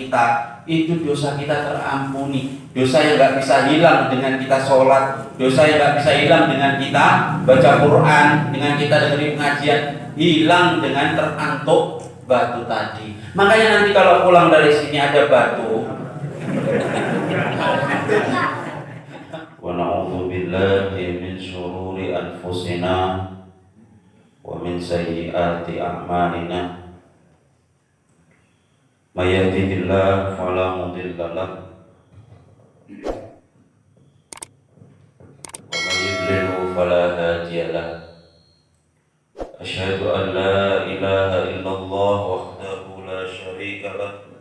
kita, itu dosa kita terampuni. Dosa yang gak bisa hilang dengan kita sholat, dosa yang gak bisa hilang dengan kita baca Quran, dengan kita dengerin pengajian, hilang dengan terantuk batu tadi. Makanya nanti kalau pulang dari sini ada batu, wa na'udzu billahi min syururi anfusina wa min sayyiati a'malina. May yahdihillahu fala mudilla lahu wa may yudlilhu fala hadiya lahu. Asyhadu an la ilaha illallah wahdahu la syarika lahu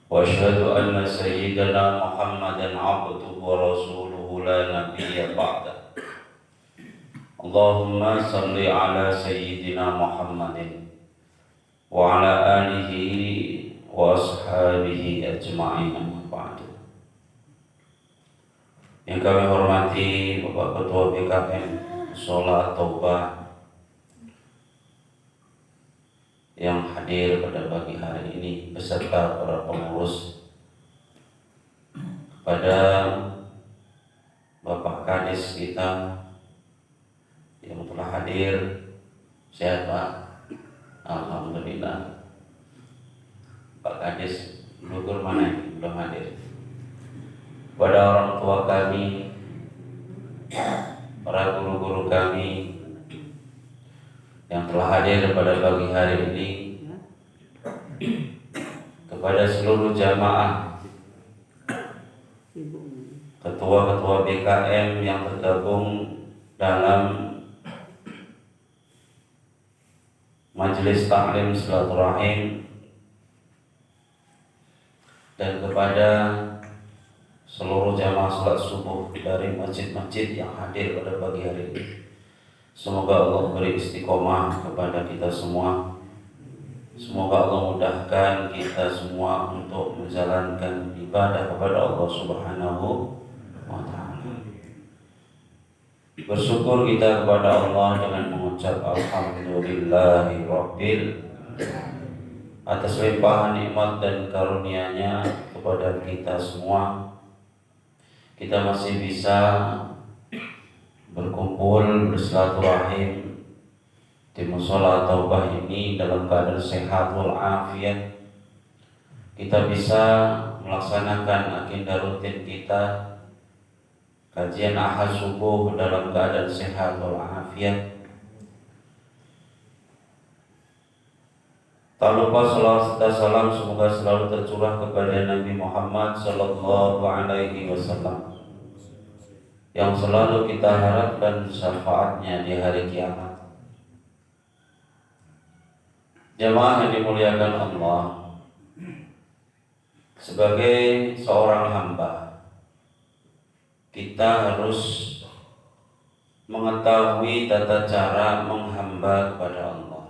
wa asyhadu anna sayyidana Muhammadan abduhu wa rasuluhu la nabiyya ba'da. Allahumma salli ala sayyidina Muhammadin wa ala alihi wa ashabihi ajma'in. Yang kami hormati Bapak Ketua BKM Sholat Taubah yang hadir pada pagi hari ini beserta para pengurus, kepada Bapak Kadis kita yang telah hadir. Sehat Pak? Alhamdulillah. Pak Kadis Bogor mana ini? Belum hadir. Pada orang tua kami, para guru-guru kami yang telah hadir pada pagi hari ini, kepada seluruh jamaah, ketua-ketua BKM yang tergabung dalam Majelis Taklim Silaturahim, dan kepada seluruh jamaah salat subuh dari masjid-masjid yang hadir pada pagi hari ini. Semoga Allah beri istiqomah kepada kita semua. Semoga Allah mudahkan kita semua untuk menjalankan ibadah kepada Allah Subhanahu wa ta'ala. Bersyukur kita kepada Allah dengan mengucap alhamdulillahi rabbil atas limpahan nikmat dan karunia-Nya kepada kita semua. Kita masih bisa berkumpul bersilaturahim di mushola Taubah ini dalam keadaan sehat walafiat. Kita bisa melaksanakan agenda rutin kita, kajian ahad subuh dalam keadaan sehat walafiat. Tak lupa salawat serta salam semoga selalu tercurah kepada Nabi Muhammad sallallahu alaihi wasallam yang selalu kita harapkan syafaatnya di hari kiamat. Jamaah yang dimuliakan Allah, sebagai seorang hamba, kita harus mengetahui tata cara menghamba kepada Allah.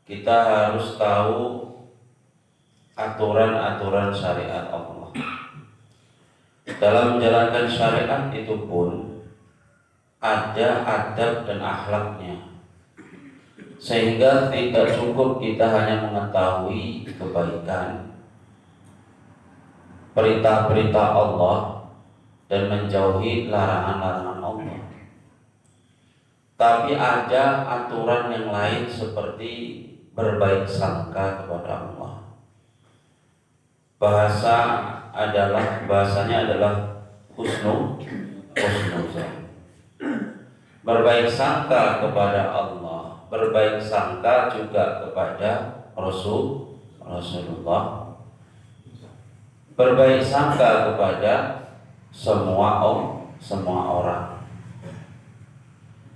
Kita harus tahu aturan-aturan syariat Allah. Dalam menjalankan syariat itu pun ada adab dan akhlaknya, sehingga tidak cukup kita hanya mengetahui kebaikan, perintah-perintah Allah dan menjauhi larangan-larangan Allah, tapi ada aturan yang lain seperti berbaik sangka kepada Allah. Bahasanya adalah husnuzan. Berbaik sangka kepada Allah, berbaik sangka juga kepada Rasulullah, berbaik sangka kepada semua orang.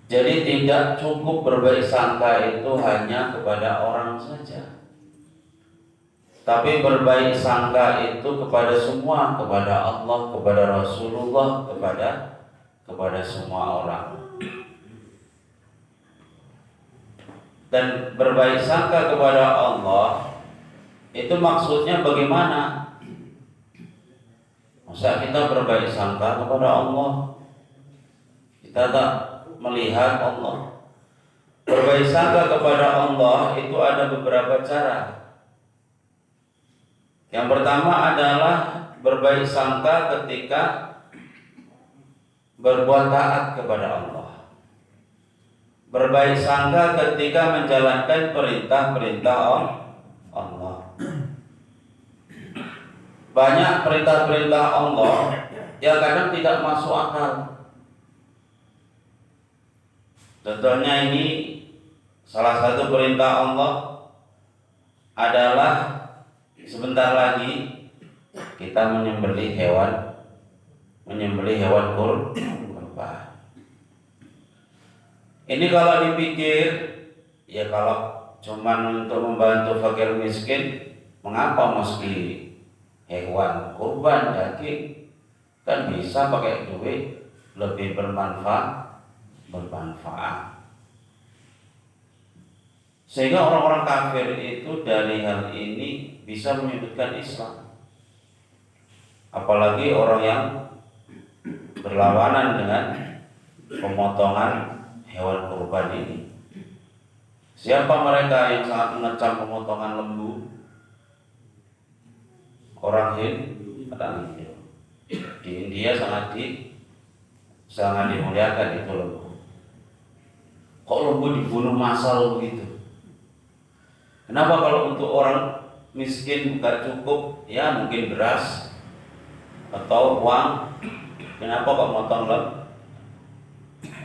Jadi tidak cukup berbaik sangka itu hanya kepada orang saja, tapi berbaik sangka itu kepada semua, kepada Allah, kepada Rasulullah, kepada semua orang. Dan berbaik sangka kepada Allah itu maksudnya bagaimana? Masa kita berbaik sangka kepada Allah, kita tak melihat Allah, Berbaik sangka kepada Allah itu ada beberapa cara. Yang pertama adalah berbaik sangka ketika berbuat taat kepada Allah. Berbaik sangka ketika menjalankan perintah-perintah Allah. Banyak perintah-perintah Allah yang kadang tidak masuk akal. Contohnya ini salah satu perintah Allah adalah sebentar lagi kita menyembelih hewan kurban. Ini kalau dipikir, ya kalau cuman untuk membantu fakir miskin, mengapa mesti hewan kurban daging? Kan bisa pakai duit lebih bermanfaat. Sehingga orang-orang kafir itu dari hal ini bisa menyudutkan Islam. Apalagi orang yang berlawanan dengan pemotongan hewan kurban ini. Siapa mereka yang sangat mengecam pemotongan lembu? Orang Hindu. Di India sangat dimuliakan itu lembu. Kok lembu dibunuh massal begitu? Kenapa kalau untuk orang miskin bukan cukup, ya mungkin beras atau uang, kenapa kok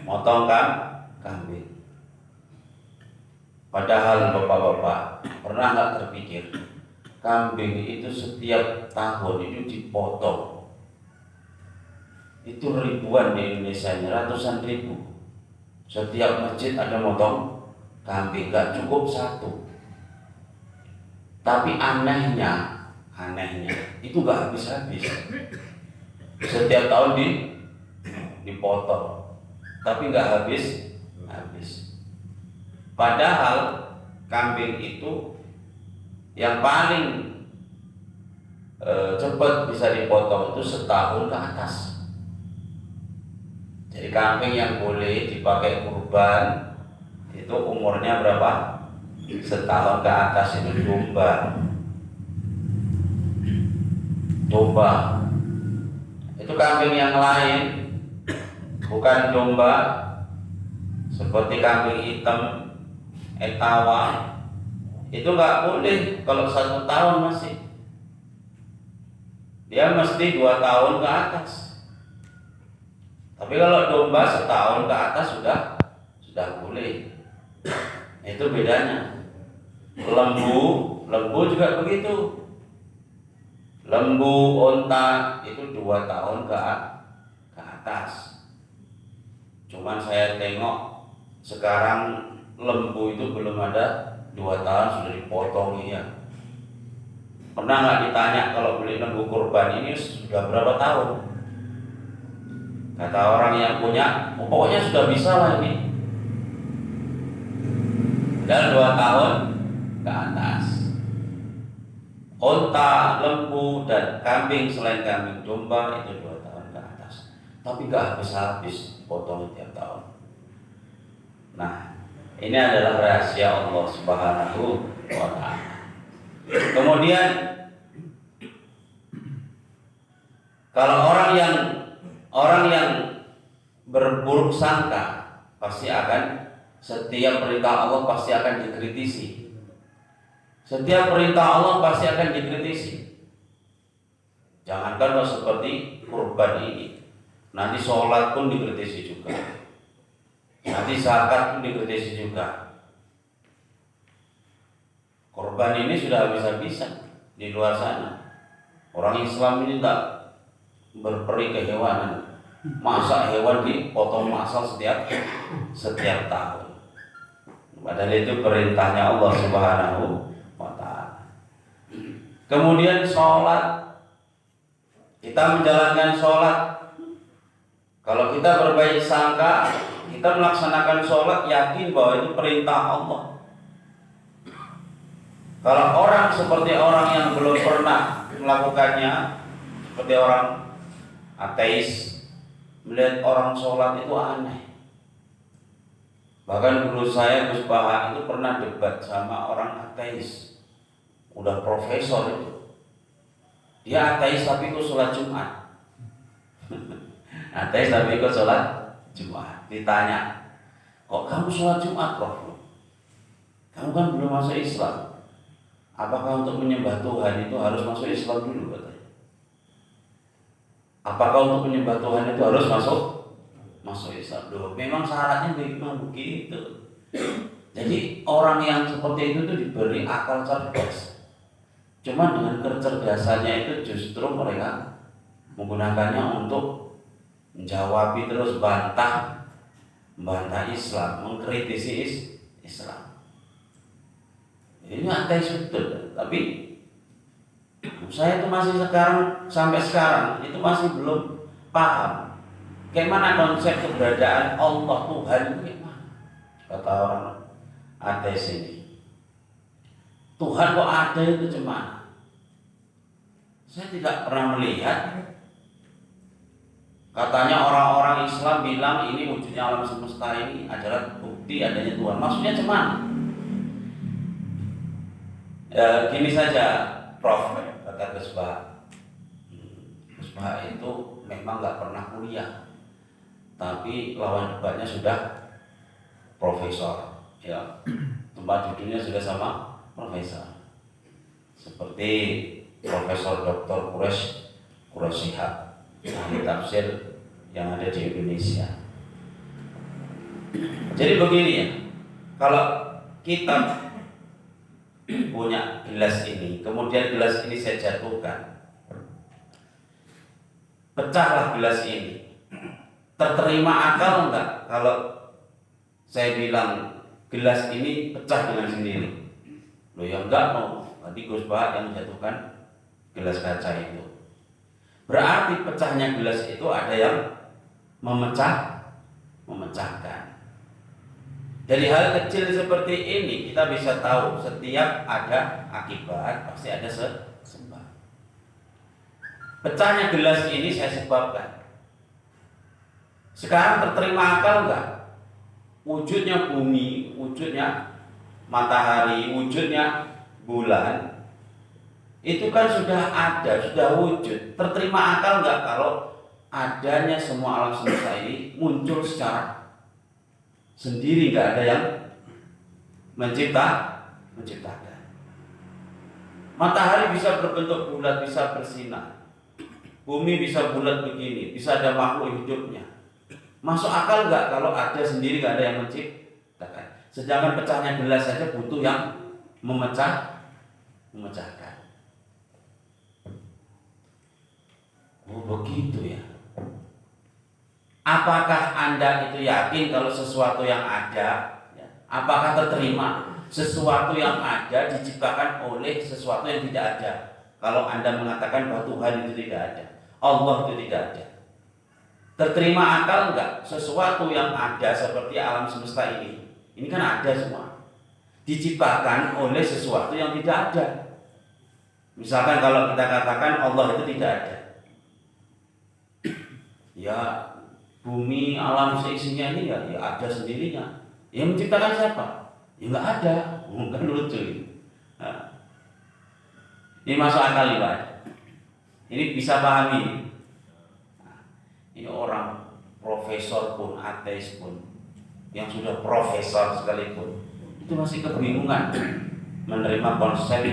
motong kambing? Padahal bapak-bapak pernah nggak terpikir kambing itu setiap tahun itu dipotong, itu ribuan di Indonesia, ratusan ribu. Setiap masjid ada motong kambing, gak cukup satu. Tapi anehnya itu gak habis-habis. Setiap tahun dipotong, tapi gak habis. Padahal kambing itu yang paling cepat bisa dipotong itu setahun ke atas. Jadi kambing yang boleh dipakai kurban itu umurnya berapa? Setahun ke atas. Itu domba. Itu kambing yang lain, bukan domba seperti kambing hitam, etawa, itu nggak boleh kalau 1 tahun masih. Dia mesti 2 tahun ke atas. Tapi kalau domba setahun ke atas sudah boleh. Itu bedanya. Lembu juga begitu. Lembu, onta itu 2 tahun ke atas. Cuman saya tengok sekarang lembu itu belum ada 2 tahun sudah dipotong ya. Pernah nggak ditanya kalau beli lembu kurban ini sudah berapa tahun? Kata orang yang punya, pokoknya sudah bisa lah ini. Dan 2 tahun ke atas. Onta, lembu, dan kambing selain kambing domba itu 2 tahun ke atas. Tapi gak habis-habis potong tiap tahun. Nah, ini adalah rahasia Allah Subhanahu wa ta'ala. Kemudian kalau orang yang berburuk sangka pasti akan, setiap perintah Allah pasti akan dikritisi. Setiap perintah Allah pasti akan dikritisi. Jangankan seperti kurban ini, nanti sholat pun dikritisi juga, nanti zakat pun dikritisi juga. Kurban ini sudah habis-habisan di luar sana. Orang Islam ini tak berperi kehewanan. Masa hewan dipotong massal setiap tahun. Padahal itu perintahnya Allah Subhanahu wa ta'ala. Kemudian sholat. Kita menjalankan sholat. Kalau kita berbaik sangka, kita melaksanakan sholat, yakin bahwa itu perintah Allah. Kalau orang seperti orang yang belum pernah melakukannya, seperti orang ateis, melihat orang sholat itu aneh. Bahkan guru saya Gus Baha itu pernah debat sama orang ateis, udah profesor itu. Dia ateis tapi ikut sholat Jumat. Ateis tapi ikut sholat Jumat. Ditanya, kok kamu sholat Jumat, Prof? Kamu kan belum masuk Islam. Apakah untuk menyembah Tuhan itu harus masuk Islam dulu, katanya? Apakah untuk menyembah Tuhan itu harus masuk Islam dulu? Memang syaratnya memang begitu. Jadi orang yang seperti itu tuh diberi akal cerdas. Cuma dengan kecerdasannya itu justru mereka menggunakannya untuk menjawab terus bantah Islam, mengkritisi Islam. Ini ateis betul, tapi saya itu masih sampai sekarang itu masih belum paham bagaimana konsep keberadaan Allah Tuhan itu gimana. Kata orang ateis ini, Tuhan kok ada itu cuma saya tidak pernah melihat. Katanya orang-orang Islam bilang ini wujudnya alam semesta ini adalah bukti adanya Tuhan. Maksudnya cuman gini saja, Prof, kata Gus Baha. Gus Baha itu memang nggak pernah kuliah, tapi lawan debatnya sudah profesor, ya. Tempat duduknya sudah sama profesor, seperti Profesor Dr. Quraish Shihab, ahli tafsir yang ada di Indonesia. Jadi begini ya, kalau kita punya gelas ini, kemudian gelas ini saya jatuhkan, pecahlah gelas ini, terterima akal enggak kalau saya bilang gelas ini pecah dengan sendiri? Loh ya enggak, no. Tadi Gus Baha yang menjatuhkan gelas kaca itu. Berarti pecahnya gelas itu ada yang memecahkan. Dari hal kecil seperti ini kita bisa tahu setiap ada akibat pasti ada sebab. Pecahnya gelas ini saya sebabkan. Sekarang terterima akal enggak? Wujudnya bumi, wujudnya matahari, wujudnya bulan, itu kan sudah ada, sudah wujud. Terterima akal enggak kalau adanya semua alam semesta ini muncul secara sendiri, nggak ada yang menciptakan. Matahari bisa berbentuk bulat, bisa bersinar. Bumi bisa bulat begini, bisa ada makhluk hidupnya. Masuk akal nggak kalau ada sendiri, nggak ada yang menciptakan? Sedangkan pecahnya gelas saja butuh yang memecahkan. Oh begitu ya. Apakah Anda itu yakin kalau sesuatu yang ada, ya, apakah terterima sesuatu yang ada diciptakan oleh sesuatu yang tidak ada? Kalau Anda mengatakan bahwa Tuhan itu tidak ada, Allah itu tidak ada, terterima akal enggak sesuatu yang ada seperti alam semesta ini kan ada semua, diciptakan oleh sesuatu yang tidak ada? Misalkan kalau kita katakan Allah itu tidak ada, ya bumi alam seisinya ini ya ada sendirinya. Yang menciptakan siapa? Ya nggak ada. Kan lucu. Nah, ini masuk akal Pak. Ini bisa pahami. Nah, ini orang profesor pun, ateis pun, yang sudah profesor sekalipun, itu masih kebingungan menerima konsep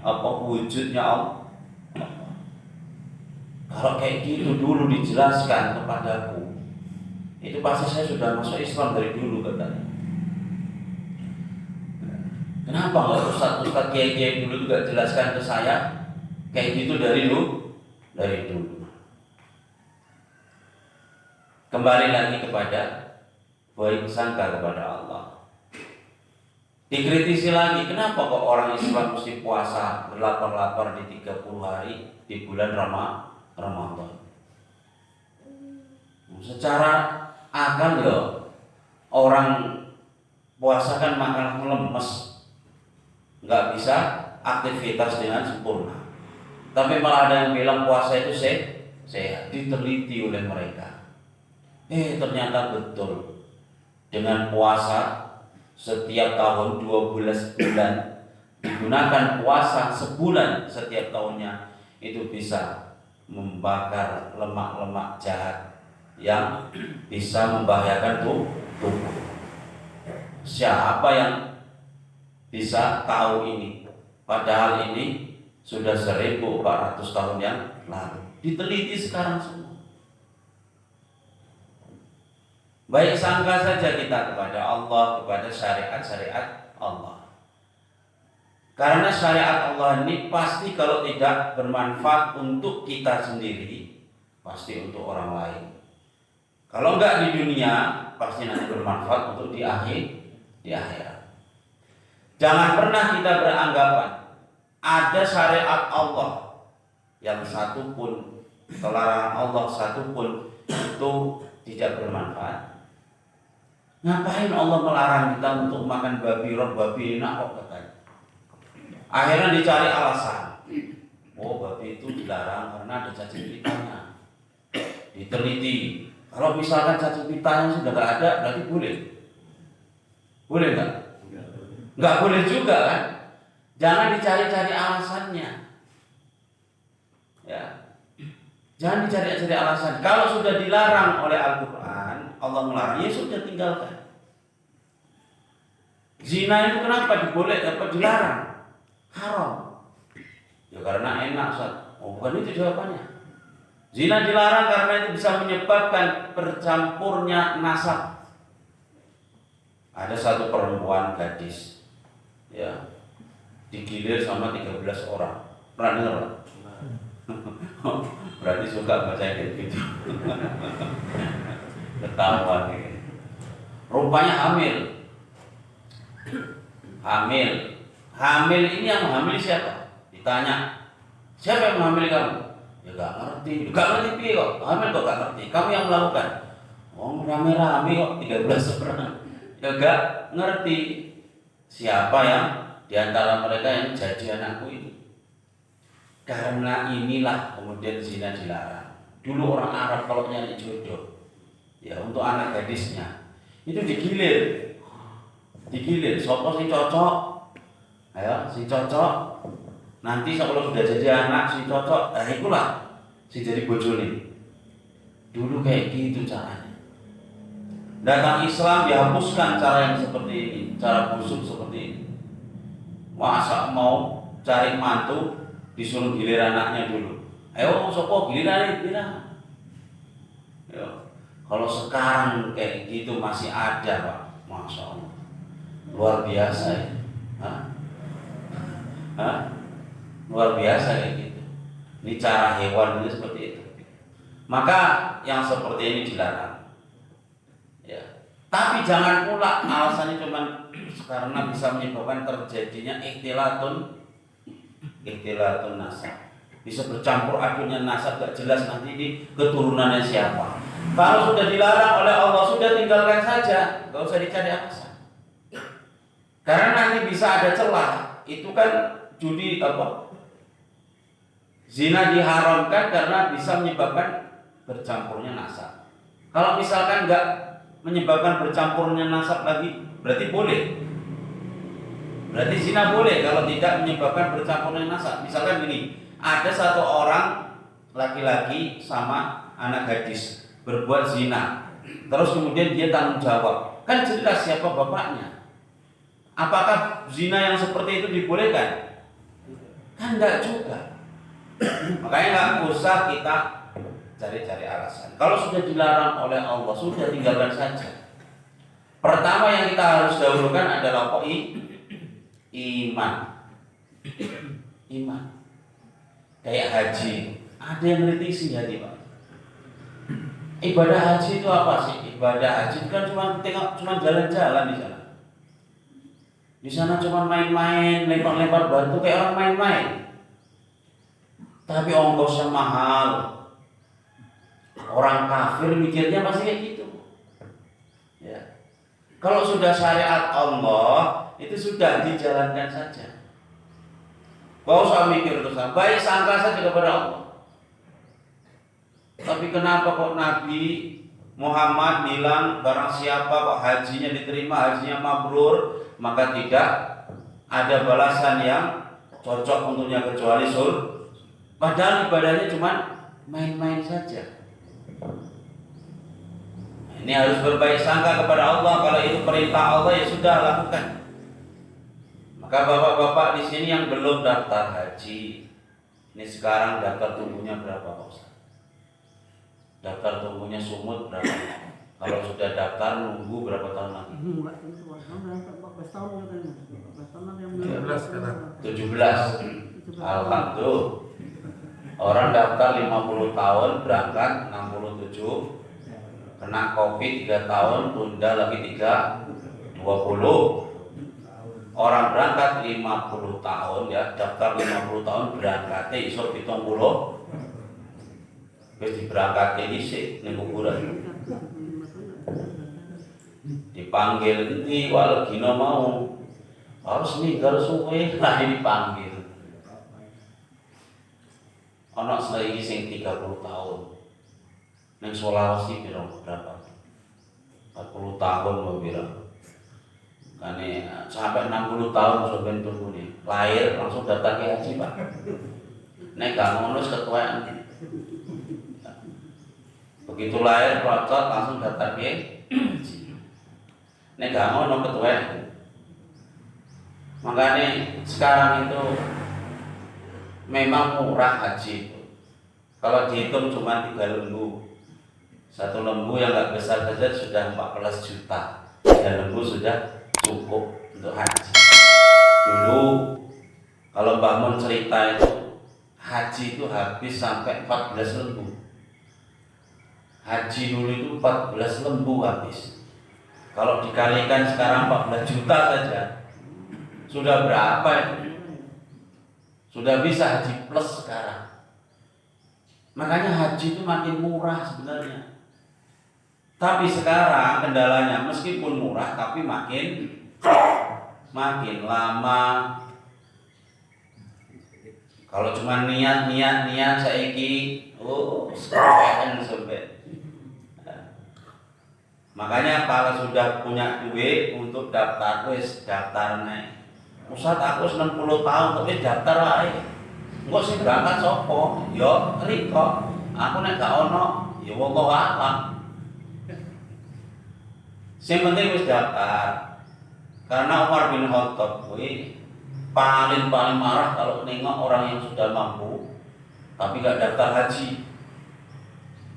apa wujudnya Allah. Kalau kayak gitu dulu dijelaskan kepadaku, itu pasti saya sudah masuk Islam dari dulu, katanya. Kenapa nggak ustaz kiai dulu juga jelaskan ke saya kayak gitu dari dulu? Kembali lagi kepada baik sangka kepada Allah. Dikritisi lagi, kenapa kok orang Islam mesti puasa berlapar-lapar di 30 hari di bulan Ramadan? Secara akal ya orang puasa kan makan lemes, nggak bisa aktivitas dengan sempurna. Tapi malah ada yang bilang puasa itu sehat, diteliti oleh mereka. Ternyata betul. dengan puasa setiap tahun 12 bulan, digunakan puasa sebulan setiap tahunnya, itu bisa membakar lemak-lemak jahat yang bisa membahayakan tubuh. Siapa yang bisa tahu ini? Padahal ini sudah 1400 tahun yang lalu. Diteliti sekarang semua. Baik sangka saja kita kepada Allah, kepada syariat-syariat Allah. Karena syariat Allah ini pasti kalau tidak bermanfaat untuk kita sendiri, pasti untuk orang lain. Kalau enggak di dunia, pasti nanti bermanfaat untuk di akhirat. Jangan pernah kita beranggapan ada syariat Allah yang satu pun, larangan Allah satu pun itu tidak bermanfaat. Ngapain Allah melarang kita untuk makan babi, roh babi enak kok katanya. Akhirnya dicari alasan. Oh, babi itu dilarang karena ada cacing pitanya. Diteliti. Kalau misalkan cacing pitanya sudah tidak ada, berarti boleh. Boleh nggak? Nggak boleh juga kan? Jangan dicari-cari alasannya. Ya. Jangan dicari-cari alasan. Kalau sudah dilarang oleh Al-Quran, Allah melarang, ya sudah tinggalkan. Zina itu kenapa diboleh, apa dilarang? Haram. Ya karena enak, Ustaz. Oh, bukan itu jawabannya. Zina dilarang karena itu bisa menyebabkan bercampurnya nasab. Ada satu perempuan gadis, ya, digilir sama 13 orang. Pernah dengar? Berarti suka baca kayak gitu. Ketahuan ini. Rupanya hamil ini yang hamil siapa? Ditanya, siapa yang menghamili kamu? Ya gak ngerti piye kok. Hamil kok gak ngerti. Kamu yang melakukan. Oh, rame-rame kok 13 orang. Ya gak ngerti siapa yang diantara mereka yang jadi anakku ini. Karena inilah kemudian zina dilarang. Dulu orang Arab kalau nyari jodoh, ya untuk anak gadisnya itu digilir. Sopo sing cocok, ayo sing cocok. Nanti kalau sudah jadi anak sing cocok, itulah sing jadi bojone. Dulu kayak gitu caranya. Datang Islam dihapuskan cara yang seperti ini, cara busuk seperti ini. Masa mau cari mantu disuruh gilir anaknya dulu. Ayo sopo giliran. Kalau sekarang kayak gitu masih ada, Pak. Masya Allah. Luar biasa ya. Luar biasa kayak gitu. Ini cara hewan ini seperti itu. Maka yang seperti ini dilarang. Ya. Tapi jangan pula alasannya cuma karena bisa menyebabkan terjadinya ikhtilatun nasab. Bisa bercampur aduknya nasab, gak jelas nanti ini keturunannya siapa. Kalau sudah dilarang oleh Allah, sudah tinggalkan saja, gak usah dicari alasan. Karena nanti bisa ada celah. Itu kan judi zina diharamkan karena bisa menyebabkan bercampurnya nasab. Kalau misalkan gak menyebabkan bercampurnya nasab lagi, berarti boleh. Berarti zina boleh kalau tidak menyebabkan bercampurnya nasab. Misalkan gini, ada satu orang laki-laki sama anak gadis berbuat zina, terus kemudian dia tanggung jawab. Kan jelas siapa bapaknya. Apakah zina yang seperti itu dibolehkan? Kan enggak juga. Makanya enggak usah kita cari-cari alasan. Kalau sudah dilarang oleh Allah, sudah tinggalkan saja. Pertama yang kita harus dahulukan adalah iman. Kayak haji, ada yang kritisi haji, Pak. Ibadah haji itu apa sih? Ibadah haji itu kan cuma jalan-jalan di sana. Di sana cuma main-main, lempar-lempar batu kayak orang main-main. Tapi ongkosnya mahal. Orang kafir mikirnya pasti kayak gitu. Ya. Kalau sudah syariat Allah, itu sudah dijalankan saja. Kau usah mikir terus, baik sangka saja kepada Allah. Tapi kenapa kok Nabi Muhammad bilang barang siapa kok hajinya diterima, hajinya mabrur, maka tidak ada balasan yang cocok untuknya kecuali surga. Padahal ibadahnya cuma main-main saja. Ini harus berbaik sangka kepada Allah. Kalau itu perintah Allah ya sudah lakukan. Maka bapak-bapak di sini yang belum daftar haji, ini sekarang daftar tunggunya berapa Pak Ustaz? Daftar tunggunya sumut berapa? Kalau sudah daftar nunggu berapa tahun lagi? 17. Alhamdulillah. Orang daftar 50 tahun, berangkat 67, kena Covid 3 tahun, tunda lagi 20. Orang berangkat 50 tahun ya, daftar 50 tahun, berangkatnya iso 70. Wis diberangkatke dhisik ning kuburan. Dipanggil endi wae gino mau. Harus ninggal suwe lah dipanggil. Ana saiki sing 30 tahun. Ning Sulawesi piro berapa? 40 tahun mau piro. Kane sampai 60 tahun sampeyan tungune. Lahir langsung daftar ke haji, Pak. Nek gak ngono ketuaan. Begitu lahir procot langsung daftar ke haji. Nek gak ngono ketuaan. Makanya sekarang itu memang murah haji itu. Kalau dihitung cuma 3 lembu. Satu lembu yang gak besar saja sudah 14 juta. 3 lembu sudah cukup untuk haji. Dulu kalau Mbah Mun cerita itu haji itu habis sampai 14 lembu. Haji dulu itu 14 lembu habis. Kalau dikalikan sekarang 14 juta saja, sudah berapa itu? Sudah bisa haji plus sekarang. Makanya haji itu makin murah sebenarnya. Tapi sekarang kendalanya meskipun murah tapi makin lama. Kalau cuma niat saiki sampai. Makanya kalau sudah punya duit untuk daftar daftar naik. Ustaz aku 60 tahun tapi daftar wae. Engko sing berangkat sapa? Ya riko. Aku nek gak ono ya wallahu a'lam. Sing penting wis daftar. Karena Umar bin Khattab kuwi paling marah kalau nengok orang yang sudah mampu tapi gak daftar haji.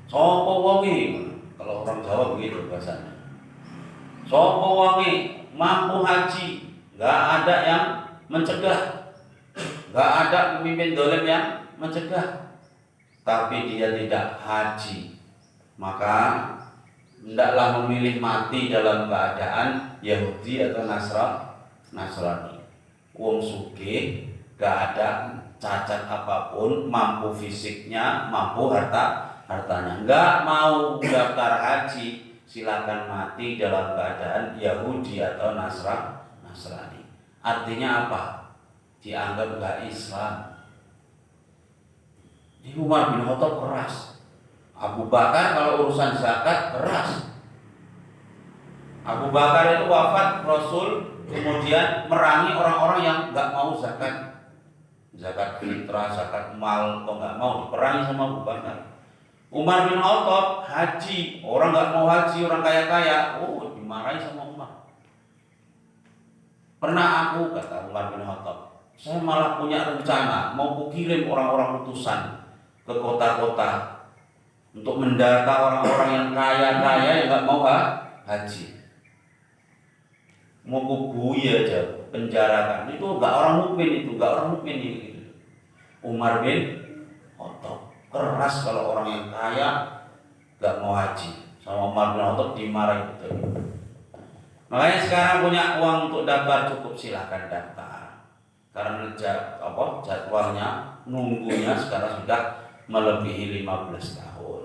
Sopo wonge? Kalau orang Jawa begitu bahasanya. Sopo wonge mampu haji, gak ada yang mencegah. Gak ada pemimpin dolim yang mencegah. Tapi dia tidak haji. Maka hendaklah memilih mati dalam keadaan Yahudi atau Nasrani. Wong sugih, gak ada cacat apapun, mampu fisiknya, mampu hartanya. Enggak mau daftar haji, silakan mati dalam keadaan Yahudi atau Nasrani. Artinya apa? Dianggap enggak Islam. Ini Umar bin Khattab keras. Abu Bakar kalau urusan zakat keras. Abu Bakar itu wafat Rasul kemudian merangi orang-orang yang enggak mau zakat. Zakat fitrah, zakat mal, kok enggak mau diperangi sama Abu Bakar. Umar bin Khattab haji, orang nggak mau haji, orang kaya-kaya, dimarahi sama Umar. Pernah aku, kata Umar bin Khattab, saya malah punya rencana mau kukirim orang-orang utusan ke kota-kota untuk mendata orang-orang yang kaya-kaya yang nggak mau haji. Mau kubui aja, penjarakan. Itu nggak orang mukmin itu. Umar bin Khattab keras kalau orang yang kaya gak mau haji. Sama Umar bin Khattab dimarahi betul. Makanya sekarang punya uang untuk daftar cukup silakan daftar. Karena jadwalnya nunggunya sekarang sudah melebihi 15 tahun.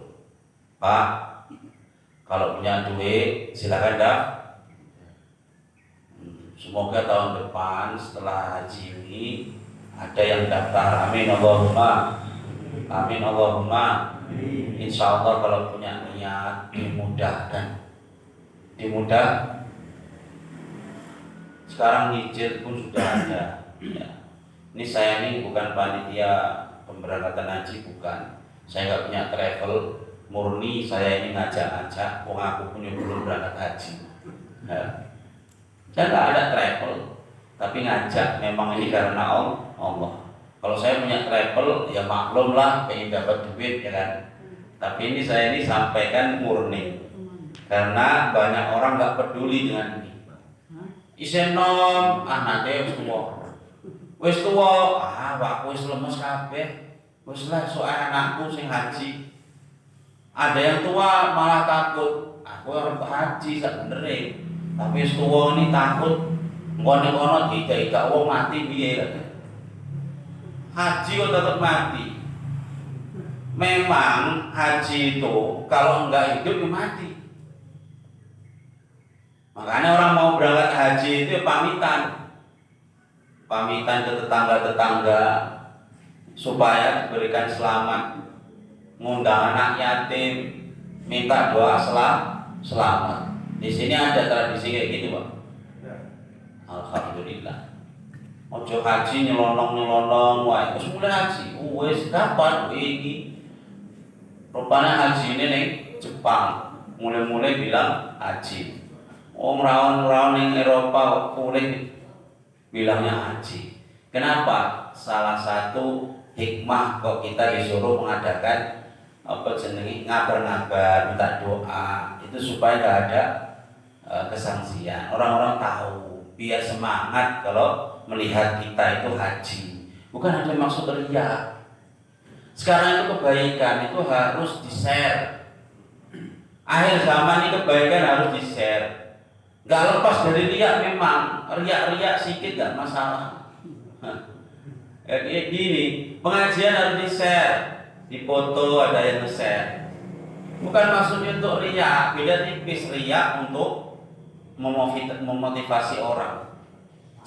Pak, kalau punya duit silakan daftar. Semoga tahun depan setelah haji ini ada yang daftar. Amin Allahumma. Amin Allahumma. Insya Allah kalau punya niat dimudahkan. Sekarang nyicil pun sudah ada. Ya. Ini saya ini bukan panitia pemberangkatan haji, bukan. Saya nggak punya travel murni. Saya ini ngajak-ngajak. Aku punya belum berangkat haji. Ya. Saya nggak ada travel, tapi ngajak. Memang ini karena Allah. Kalau saya punya travel, ya maklum lah, pengen dapat duit, ya kan. Tapi ini saya ini sampaikan murni, karena banyak orang nggak peduli dengan ini. Isenom, nanti wis tuwa, aku wis lemes kabeh, wis lah soal anakku sing haji. Ada yang tua malah takut, aku harus haji sebenarnya, tapi wis tuwa ini takut, ngono-ngono tidak wong mati piye lah. Haji kok tetap mati. Memang haji itu kalau enggak hidup ya mati. Makanya orang mau berangkat haji itu pamitan ke tetangga-tetangga supaya diberikan selamat, ngundang anak yatim, minta doa selamat. Di sini ada tradisi kayak gitu, Pak. Alhamdulillah. Ojo haji nyelonong, wae wis mulai haji. Wis kapan iki? Rupanya haji ini ning Jepang. Mulai bilang haji. Rawan-rawan ning Eropa mulai bilangnya haji. Kenapa? Salah satu hikmah kok kita disuruh mengadakan ngabar-ngabar, minta doa, itu supaya tidak ada kesangsian. Orang-orang tahu, biar semangat kalau melihat kita itu haji. Bukan ada maksud riya. Sekarang itu kebaikan itu harus di-share. Akhir zaman ini kebaikan harus di-share. Gak lepas dari riya memang. Riya sedikit gak masalah. Kayak gini, pengajian harus di-share, dipoto ada yang nge-share. Bukan maksudnya untuk riya, beda tipis. Riya untuk memotivasi orang.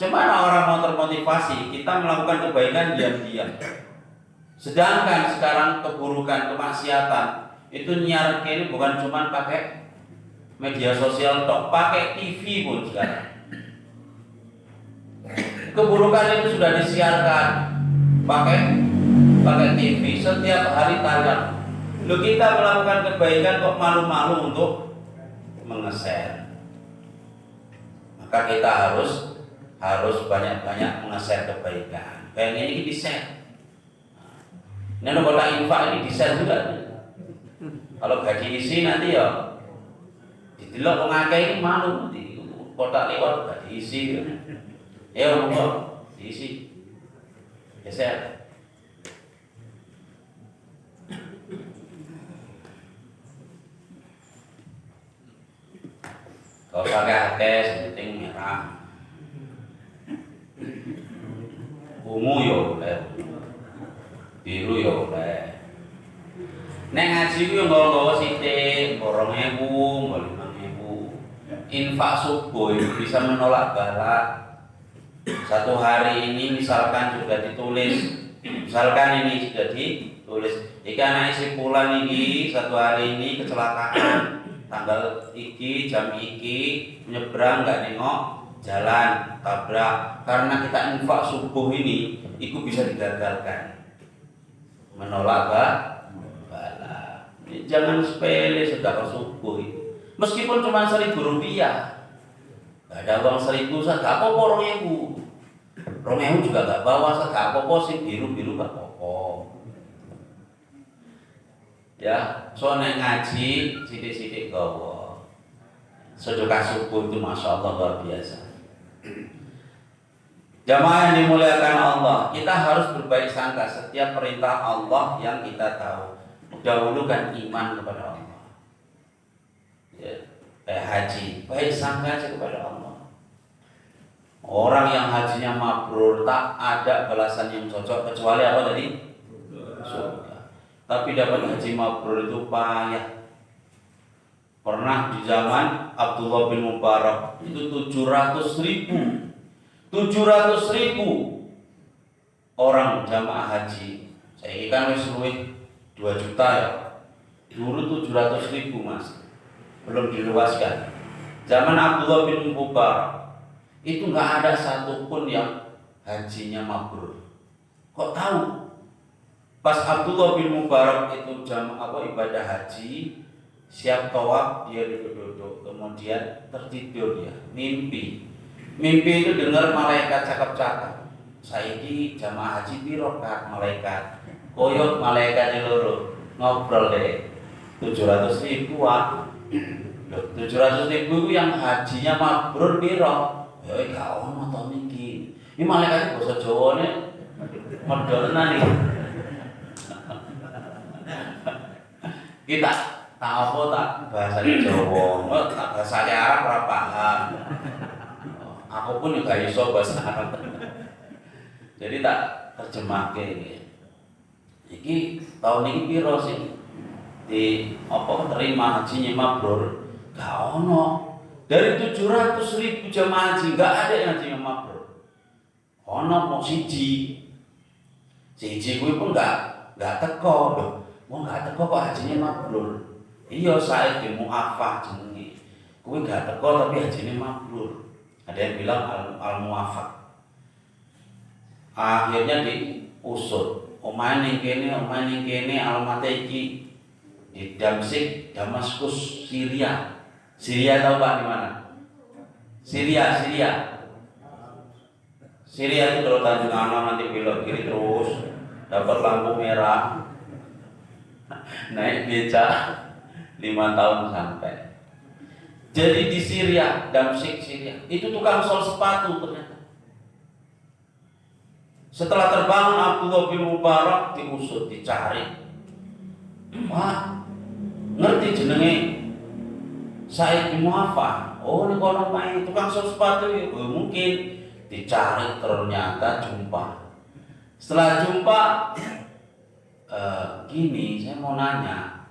Gimana orang mau termotivasi? Kita melakukan kebaikan diam-diam. Sedangkan sekarang keburukan, kemaksiatan itu nyiar ini bukan cuma pakai media sosial tok, pakai TV pun sekarang. Keburukan itu sudah disiarkan pakai TV setiap hari tayang. Lalu kita melakukan kebaikan kok malu-malu untuk menge-share. Maka kita harus banyak-banyak menge-share kebaikan. Kayak ini di-share. Ini kotak infak ini di-share juga. Kalau gak diisi nanti ya didelok wong akeh iki malu nanti kotak lewat gak diisi. Ya monggo diisi. Geser. Kalau pakai akeh penting merah. Ungu yo boleh. Biru yo boleh. Nek ngaji ku yo nggawa sithik, 2.000, 5.000. Infak subuh itu bisa menolak bala. Satu hari ini misalkan sudah ditulis, misalkan ini sudah ditulis, jika anak isi bulan ini satu hari ini kecelakaan, tanggal iki, jam iki, menyeberang nggak nengok jalan, tabrak, karena kita infak subuh ini, itu bisa digagalkan, menolak bala. Jangan sepele sedekah subuh itu, meskipun cuma Rp1.000. Gak ada uang 1.000, saya gak apa-apa 2.000. 2.000 juga gak bawa, saya gak apa-apa sih, biru-biru gak apa-apa. Ya, soalnya ngaji, sidik-sidik gawa. Sedekah subuh itu Masya Allah luar biasa. Jamaah yang dimuliakan Allah, kita harus berbaik sangka setiap perintah Allah yang kita tahu. Dahulukan iman kepada Allah. Ya. Haji, baik sangka aja kepada Allah. Orang yang hajinya mabrur tak ada balasan yang cocok kecuali apa tadi? Surga. Tapi dapat haji mabrur itu payah. Pernah di zaman Abdullah bin Mubarak itu 700.000 orang jamaah haji. Saya kan wis luwih 2 juta ya. Dulu 700.000 Mas, belum diluaskan. Zaman Abdullah bin Mubarak itu nggak ada satupun yang hajinya mabrur. Kok tahu? Pas Abdullah bin Mubarak itu ibadah haji, siap tawaf dia duduk-duduk, kemudian tertidur dia, mimpi itu dengar malaikat cakap-cakap. Saiki jamaah haji piro Kak? Malaikat koyok malaikat loro ngobrol deh 700.000 Loh, 700.000 itu yang hajinya mabrur piro? Ya gak ono to niki. Ini malaikatnya bahasa Jawa nih medolna nih. Kita tak apa tak bahasa Jawa, tak bahasa Arab ora paham. Aku pun juga iso bahasa Arab. Jadi tak terjemahke. Iki tahun ini piro sih di terima hajinya mabrur? Gak ono. Dari 700.000 jamaah haji gak ada yang hajinya mabrur. Ono mau siji kuwi pun gak teko lho. Wong gak teko kok hajinya mabrur. Iya saya di muafah jenenge. Kuwi gak teko tapi hajinya mabrur. Ada yang bilang al-muafah. Akhirnya diusut. Omahe ning kene alamat iki di Damsyik, Damaskus, Syria. Syria tahu Pak di mana? Syria itu kalau Tanjung Anam nanti belok kiri terus dapat lampu merah, naik beca 5 tahun sampai. Jadi di Syria, Damsyik Syria itu tukang sol sepatu ternyata. Setelah terbangun Abdullah bin Mubarak diusut, dicari. Wah, ngerti jenenge Said bin Mu'afah. Oh, ini kono main tukang sol sepatu ya. Oh, mungkin dicari ternyata jumpa. Setelah jumpa, gini, saya mau nanya,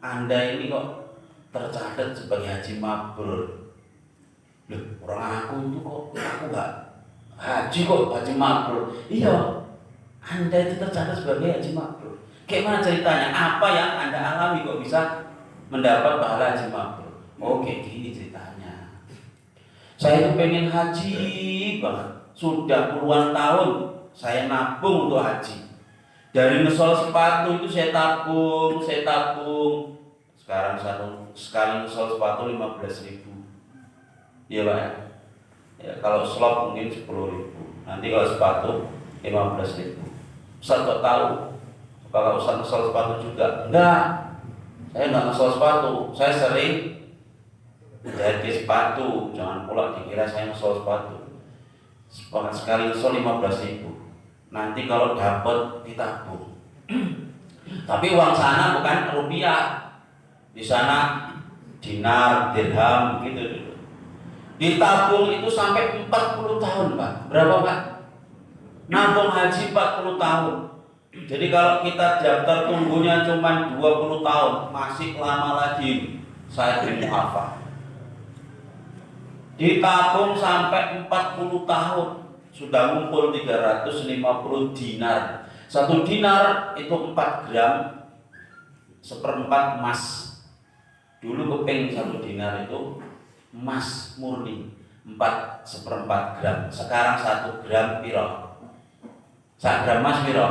Anda ini kok tercatat sebagai haji mabrur? Loh, orang aku itu kok aku nggak haji mabrur. Iya, Anda itu tercatat sebagai haji mabrur. Gimana ceritanya? Apa yang Anda alami kok bisa mendapat pahala haji mabrur? Oke, gini ceritanya. Saya itu pengen haji banget. Sudah puluhan tahun saya nabung untuk haji. Dari ngesol sepatu itu saya tabung. Sekarang sekali ngesol sepatu 15.000. Iya Pak ya? Ya, kalau slop mungkin 10.000. Nanti kalau sepatu 15.000. Ustaz kok tahu? Kalau Ustaz ngesol sepatu juga? Enggak. Saya enggak ngesol sepatu. Saya sering jadi sepatu. Jangan pula dikira saya ngesol sepatu. Sekali ngesol 15.000. Nanti kalau dapat ditabung. Tapi uang sana bukan rupiah. Di sana dinar, dirham gitu. Ditabung itu sampai 40 tahun, Pak. Berapa, Pak? Nabung haji 40 tahun. Jadi kalau kita daftar tunggunya cuma 20 tahun, masih lama lagi. Saya bin Mu'afah. Ditabung sampai 40 tahun. Sudah ngumpul 350 dinar. 1 dinar itu 4 gram 1/4 emas. Dulu keping 1 dinar itu emas murni 1/4 gram. Sekarang 1 gram piro? 1 gram emas piro?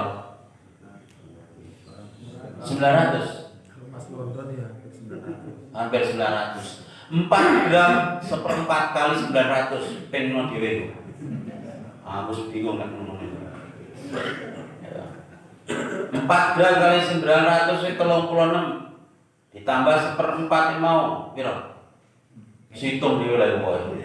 900. Hampir 900. 4 gram 1/4 kali 900 pengen dhewe. Aku bingung kan ngomongnya. 4 gram kali 900 itu 36. Ditambah 1/4 mau piro? Hitung dhewe lha kok.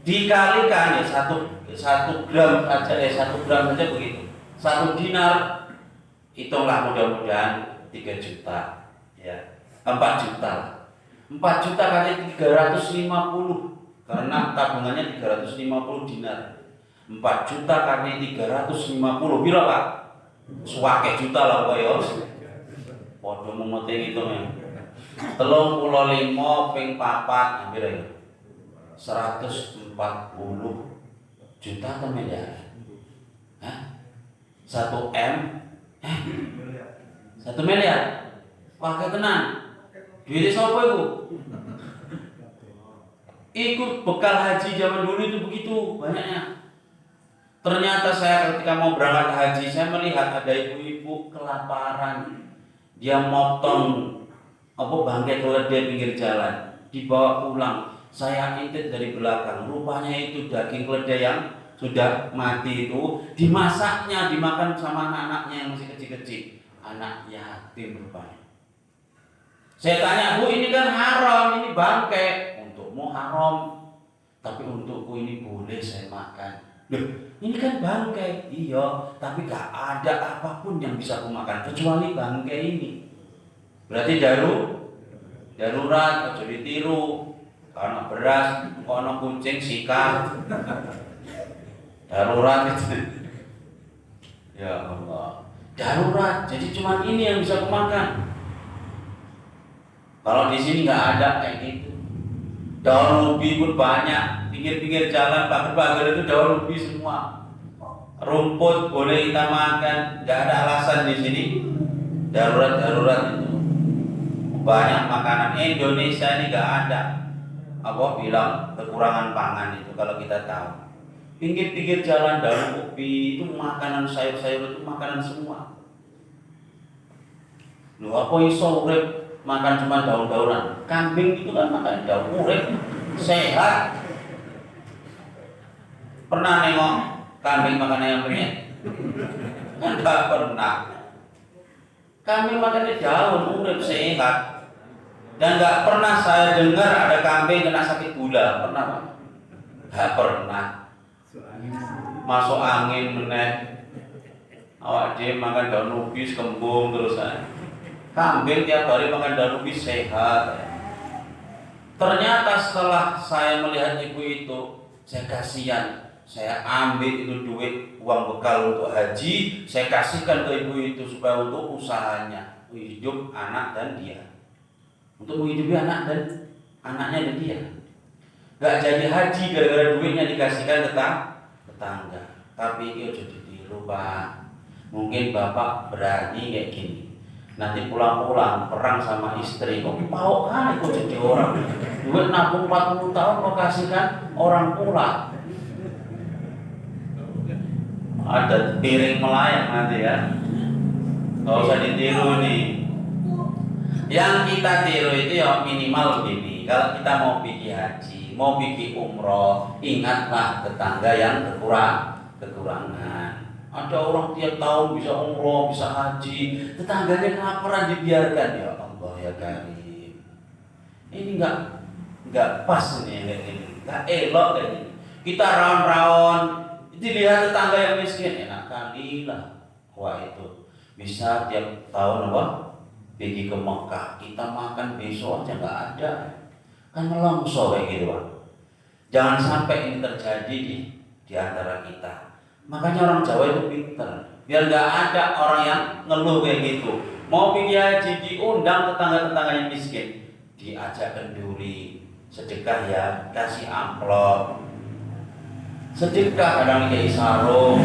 Dikalikan ya 1 gram saja 1 gram saja begitu. 1 dinar hitunglah mudah-mudahan 3 juta ya. 4 juta. 4 juta kali 350 karena tabungannya 350 dinar. 4 juta kali 350 piro Pak? Suwake juta lah kok ya. Padha memeting itu ya. 35 ping 4 hampir ya. 140 juta atau miliar? Hah? 1 M? 1 miliar? Pakai tenan. Duitnya siapa itu? Ikut bekal haji zaman dulu itu begitu banyaknya. Ternyata saya ketika mau berangkat haji, saya melihat ada ibu-ibu kelaparan. Dia motong bangkai keledai pinggir jalan, dibawa pulang. Saya intip dari belakang, rupanya itu daging keledai yang sudah mati itu dimasaknya, dimakan sama anak-anaknya yang masih kecil-kecil. Anak yatim rupanya. Saya tanya, Bu, ini kan haram, ini bangkai. Untukmu haram, tapi untukku ini boleh saya makan. Loh, ini kan bangkai. Iya, tapi gak ada apapun yang bisa aku makan kecuali bangkai ini. Berarti darurat, ojo ditiru. Kalau beras, kalau kucing sikap. Darurat itu. Ya Allah, darurat. Jadi cuma ini yang bisa aku makan. Kalau di sini nggak ada kayak gitu. Daun ubi pun banyak, pinggir-pinggir jalan, pagar-pagar itu daun ubi semua. Rumput boleh kita makan, nggak ada alasan di sini. Darurat itu banyak makanan. Indonesia ini nggak ada bilang kekurangan pangan itu kalau kita tahu. Pinggir-pinggir jalan daun ubi itu makanan, sayur-sayur itu makanan semua. Lu apa iso urip makan cuma daun-daunan? Kambing itu kan makan daun, urip sehat. Pernah nengok kambing makan ayam penyet? Kan gak pernah. Kambing makannya daun, urip sehat. Dan gak pernah saya dengar ada kambing kena sakit gula. Pernah Pak? Gak pernah. Masuk angin meneh. Awak dia makan daun ubi kembung terus aja. Kambing tiap hari makan daun ubi sehat. Ternyata setelah saya melihat ibu itu, saya kasihan. Saya ambil itu duit uang bekal untuk haji, saya kasihkan ke ibu itu supaya untuk usahanya, hidup anak dan dia. Untuk menghidupi anak dan anaknya dan dia. Gak jadi haji gara-gara duitnya dikasihkan ke tetangga. Tapi itu jadi ditiru Pak. Mungkin bapak berani kayak gini. Nanti pulang-pulang perang sama istri, kok mau kali kok jadi orang. Duit nabung 40 tahun kok kasihkan orang pula. Ada piring melayang nanti ya. Gak usah ditiru nih. Yang kita tiru itu ya minimal begini. Kalau kita mau pergi haji, mau pergi umroh, ingatlah tetangga yang kekurangan. Ada orang tiap tahun bisa umroh, bisa haji, tetangganya kelaparan dibiarkan. Ya Allah ya Karim. Ini enggak pas nih kayak gini. Enggak elok kayak gini. Kita raon-raon, dilihat tetangga yang miskin, enak kali lah. Wah itu bisa tiap tahun pergi ke Mekah, kita makan besok aja nggak ada, kan melongso kayak gitu Pak. Jangan sampai ini terjadi di antara kita. Makanya orang Jawa itu pinter, biar nggak ada orang yang ngeluh kayak gitu. Mau pergi haji diundang tetangga-tetangga yang miskin, diajak kenduri, sedekah ya, kasih amplop, sedekah kadang kayak sarung.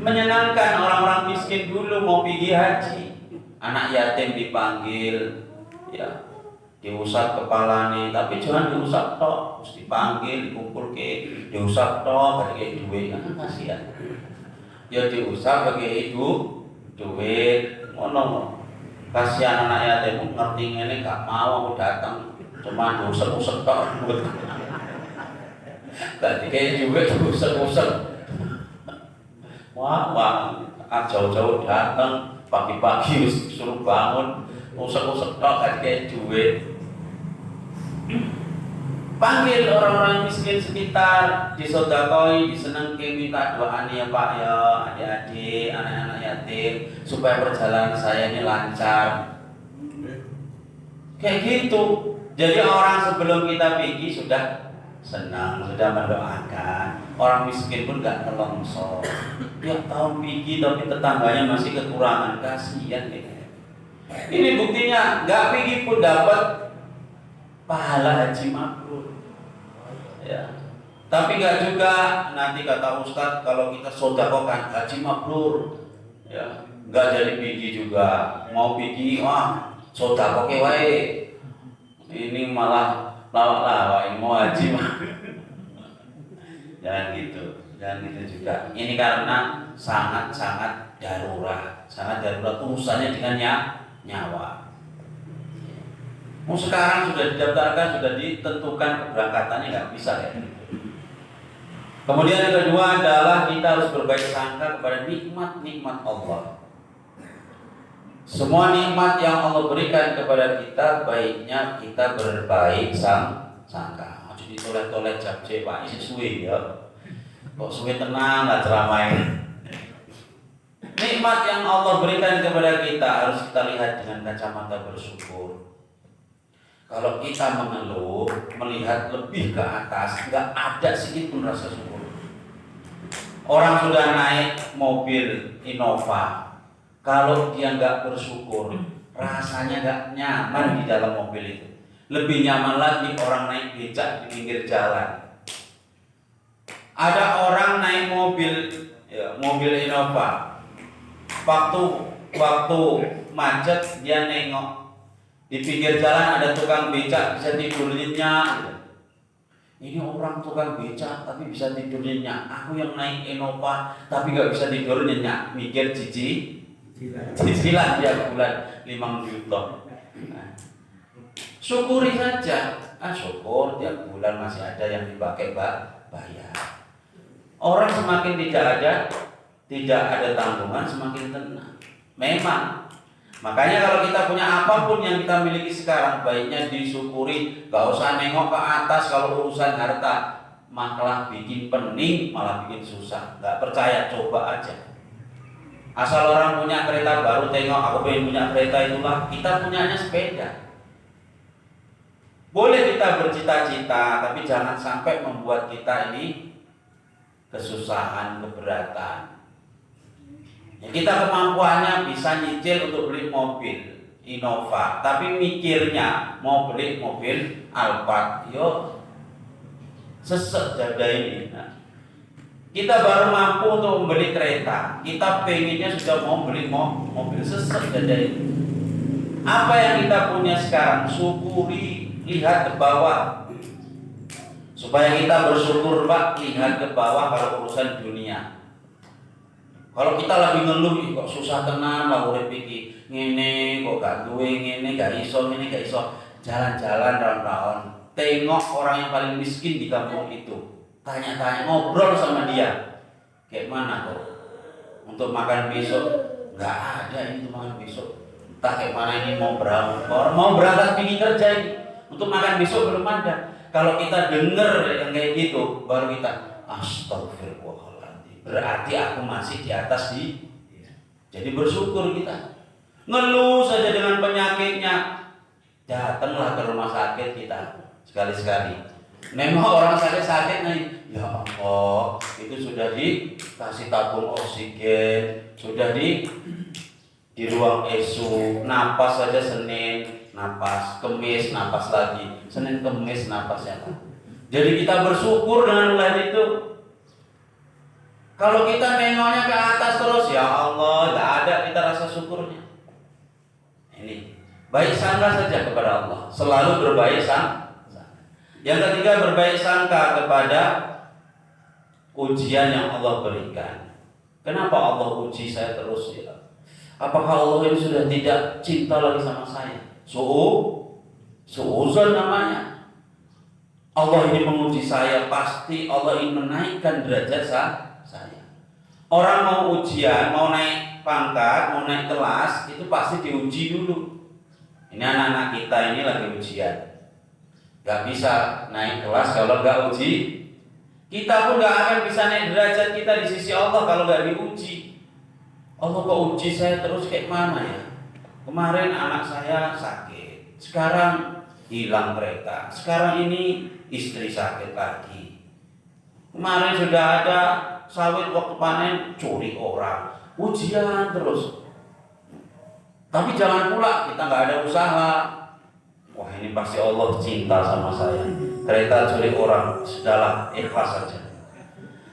Menyenangkan orang-orang miskin dulu mau pergi haji. Anak yatim dipanggil, ya diusap kepalanya, tapi jangan diusap tok, harus dipanggil, dikumpul diusap tok, bagi duit, kan kasihan. Ya diusap bagi duit, ngono. Kasihan anak yatim, ngerti ini gak mau aku datang, cuma diusap-usap tok. Gak dikei duit, diusap-usap. Wah, jauh-jauh datang. Pagi-pagi suruh bangun, usap-usap tok kayak duit. Panggil orang-orang miskin sekitar, disodakoi, disenengke, minta doanya ya Pak ya, adik-adik, anak-anak yatim, supaya perjalanan saya ini lancar. Kayak gitu. Jadi orang sebelum kita pergi sudah senang, sudah mendoakan. Orang miskin pun gak nelongso. Tiap tahun pergi tapi tetangganya masih kekurangan, kasihan deh. Ini buktinya gak pergi pun dapat pahala haji mabrur. Ya. Tapi gak juga nanti kata Ustadz kalau kita sodakokan haji mabrur. Ya. nggak jadi pergi juga. Mau pergi, wah soda pakai wae. Ini malah lawak-lawak, ini mau haji mah. Jangan gitu juga. Ini karena sangat darurat, urusannya dengan nyawa. Mau sekarang sudah didaftarkan, sudah ditentukan keberangkatannya, nggak bisa ya. Kemudian yang kedua adalah kita harus berbaik sangka kepada nikmat Allah. Semua nikmat yang Allah berikan kepada kita, baiknya kita berbaik sangka. Jadi toleh-toleh japce Pak isi suwe ya. Kok suwe tenang nggak ceramai. Nikmat yang Allah berikan kepada kita harus kita lihat dengan kacamata bersyukur. Kalau kita mengeluh, melihat lebih ke atas, nggak ada sedikit pun rasa syukur. Orang sudah naik mobil Innova, kalau dia nggak bersyukur, rasanya nggak nyaman di dalam mobil itu. Lebih nyaman lagi orang naik becak di pinggir jalan. Ada orang naik mobil Innova, waktu macet dia nengok. Di pinggir jalan ada tukang becak bisa tidur nyenyak. Ini orang tukang becak tapi bisa tidur nyenyak. Aku yang naik Innova tapi gak bisa tidur nyenyak. Mikir cicilan tiap bulan 5 juta. Nah, syukuri saja. Syukur tiap bulan masih ada yang dipakai bayar. Orang semakin tidak ada tanggungan semakin tenang. Memang. Makanya kalau kita punya apapun yang kita miliki sekarang, baiknya disyukuri, gak usah nengok ke atas. Kalau urusan harta malah bikin pening, malah bikin susah. Gak percaya, coba aja. Asal orang punya kereta baru, tengok aku pengen punya kereta itulah. Kita punyanya sepeda. Boleh kita bercita-cita, tapi jangan sampai membuat kita ini kesusahan, keberatan. Ya, kita kemampuannya bisa nyicil untuk beli mobil Innova, tapi mikirnya mau beli mobil Alphard, yo sesek dada ini. Nah, kita baru mampu untuk membeli kereta, kita pengennya sudah mau beli mobil, sesek dada ini. Apa yang kita punya sekarang, syukuri, lihat ke bawah, supaya kita bersyukur Pak, lihat ke bawah kalau urusan dunia. Kalau kita lagi ngeluh, kok susah tenan lah urip iki. Ngene kok gak duwe, ngene gak iso, jalan-jalan raun-raun. Tengok orang yang paling miskin di kampung itu. Tanya-tanya, ngobrol sama dia. Kayak mana kok? Untuk makan besok gak ada ini untuk makan besok. Entah kayak mana ini mau berangkat pergi kerja ini. Untuk makan besok belum ada. Kalau kita dengar yang kayak gitu, baru kita astagfirullah. Berarti aku masih di atas jadi bersyukur kita. Ngeluh saja dengan penyakitnya, datanglah ke rumah sakit kita sekali-sekali. Memang orang sakit nih, ya Allah, itu sudah dikasih tabung oksigen, sudah di ruang ICU, napas saja Senin, napas, Kemis, napas lagi, Senin, Kemis, napas ya. Jadi kita bersyukur dengan melihat itu. Kalau kita nengoknya ke atas terus, ya Allah, tidak ada kita rasa syukurnya. Ini baik sangka saja kepada Allah, selalu berbaik sangka. Yang ketiga, berbaik sangka kepada ujian yang Allah berikan. Kenapa Allah uji saya terus ya? Apakah Allah ini sudah tidak cinta lagi sama saya? Suuzon namanya. Allah ini menguji saya, pasti Allah ingin menaikkan derajat saya. Orang mau ujian, mau naik pangkat, mau naik kelas, itu pasti diuji dulu. Ini anak-anak kita ini lagi ujian. Gak bisa naik kelas kalau gak uji. Kita pun gak akan bisa naik derajat kita di sisi Allah kalau gak diuji. Allah kok uji saya terus kayak mana ya? Kemarin anak saya sakit, sekarang hilang kereta, sekarang ini istri sakit lagi. Kemarin sudah ada sawit waktu panen curi orang, ujian terus. Tapi jangan pula kita nggak ada usaha. Wah ini pasti Allah cinta sama saya. Kereta curi orang, sudahlah ikhlas saja.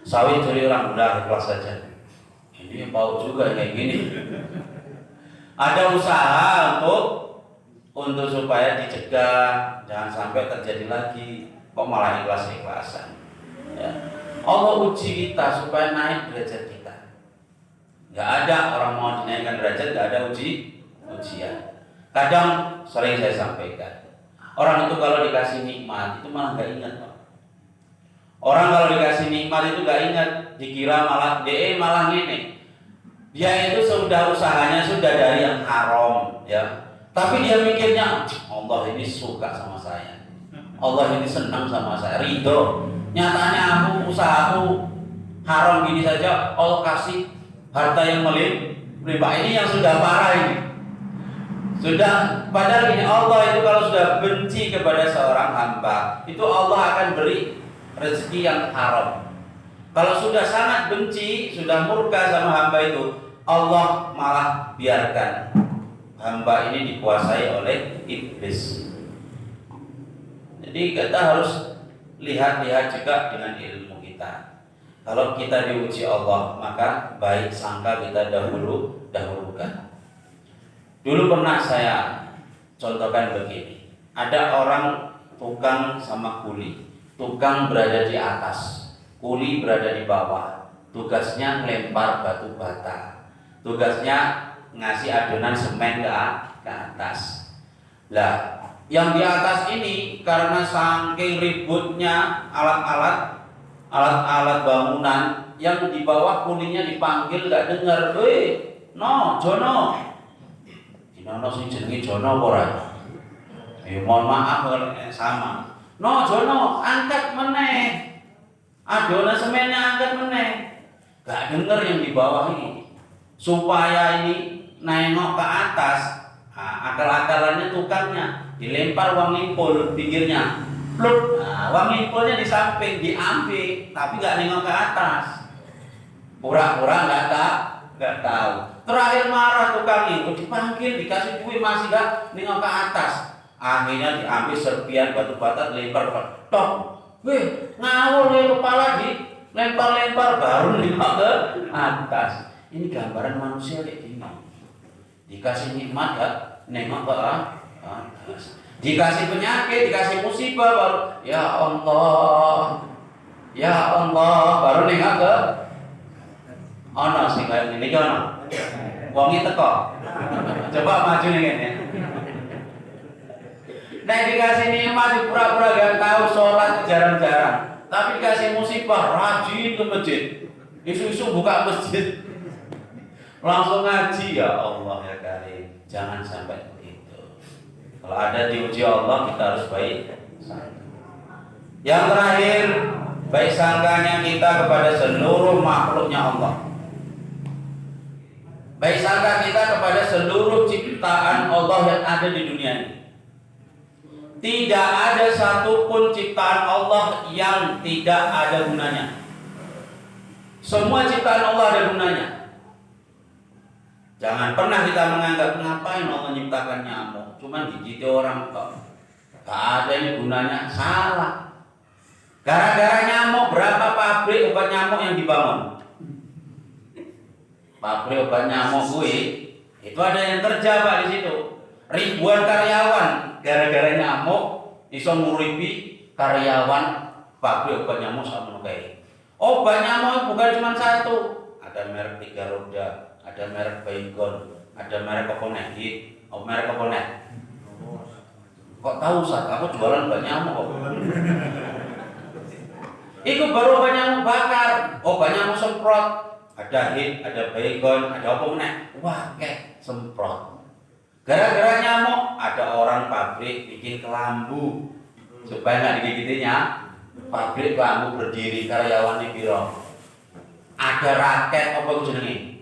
Sawit curi orang, udah ikhlas saja. Ini Iya bau juga kayak gini. Ada usaha untuk supaya dicegah, jangan sampai terjadi lagi. Kok malah ikhlas-ikhlasan? Ya. Allah uji kita supaya naik derajat kita. Gak ada orang mau dinaikkan derajat, gak ada ujian. Kadang sering saya sampaikan, orang itu kalau dikasih nikmat itu malah gak ingat. Orang kalau dikasih nikmat itu gak ingat, dikira malah ngene. Dia itu sudah usahanya sudah dari yang haram, ya. Tapi dia mikirnya Allah ini suka sama saya, Allah ini senang sama saya, ridho. Nyatanya usahaku haram gini saja, Allah kasih harta yang melimpah. Ini yang sudah parah ini. Sudah, padahal ini Allah itu kalau sudah benci kepada seorang hamba, itu Allah akan beri rezeki yang haram. Kalau sudah sangat benci, sudah murka sama hamba itu, Allah malah biarkan hamba ini dikuasai oleh iblis. Jadi kita harus lihat-lihat juga dengan ilmu kita. Kalau kita diuji Allah, maka baik sangka kita dahulukan. Dulu pernah saya contohkan begini. Ada orang tukang sama kuli. Tukang berada di atas, kuli berada di bawah. Tugasnya melempar batu bata. Tugasnya ngasih adonan semen ke atas. Lah, yang di atas ini karena saking ributnya alat-alat bangunan, yang di bawah kulinya dipanggil gak dengar. No, Jono. Jono sing jenenge Jono ora. Mohon maaf sama. No, Jono, angkat meneh. Adonan semennya angkat meneh. Gak dengar yang di bawah ini. Supaya ini nengok ke atas, akal-akalannya tukangnya dilempar uang limpul pinggirnya, pluk. Uang limpulnya di samping diambil, tapi nggak nengok ke atas, pura-pura nggak tahu. Terakhir marah tukang itu, dipanggil, dikasih duit masih nggak nengok ke atas. Akhirnya diambil serpian batu bata dilempar, tok, ngawur kepala lempar-lempar baru nengok ke atas. Ini gambaran manusia kayak gini. Dikasih nikmat ya, nengok ke atas. Dikasih penyakit, dikasih musibah baru ya Allah, baru nengok ke ono sing kaya ngene iki ono. Wonge teko. Coba maju ning kene. Nek dikasih nikmat pura-pura gak tahu sholat jarang-jarang. Tapi dikasih musibah rajin ke masjid. Isu-isu buka masjid. Langsung ngaji, ya Allah ya Karim. Jangan sampai begitu. Kalau ada diuji Allah, kita harus baik sangka. Yang terakhir, baik sangkanya kita kepada seluruh makhluknya Allah. Baik sangka kita kepada seluruh ciptaan Allah yang ada di dunia ini. Tidak ada satupun ciptaan Allah yang tidak ada gunanya. Semua ciptaan Allah ada gunanya. Jangan pernah kita menganggap ngapain Allah menciptakan nyamuk, cuman digigit orang kok. Gak ada ini gunanya, salah. Gara-gara nyamuk, berapa pabrik obat nyamuk yang dibangun? Pabrik obat nyamuk gue, itu ada yang kerja Pak di situ. Ribuan karyawan, gara-gara nyamuk iso nguripi karyawan pabrik obat nyamuk sama kayak. Obat nyamuk bukan cuma satu, ada merek 3 roda. Ada merek Baygon, ada merek Kokonet, merek Kokonet. Kok tahu saat aku jualan obat nyamuk kok? Itu baru obat nyamuk bakar, obat nyamuk semprot. Ada hit, ada Baygon, ada Kokonet. Wah, kayak semprot. Gara-gara nyamuk, ada orang pabrik bikin kelambu supaya nggak digigitinya. Pabrik kelambu berdiri, karyawannya piro. Ada raket apa itu jenenge?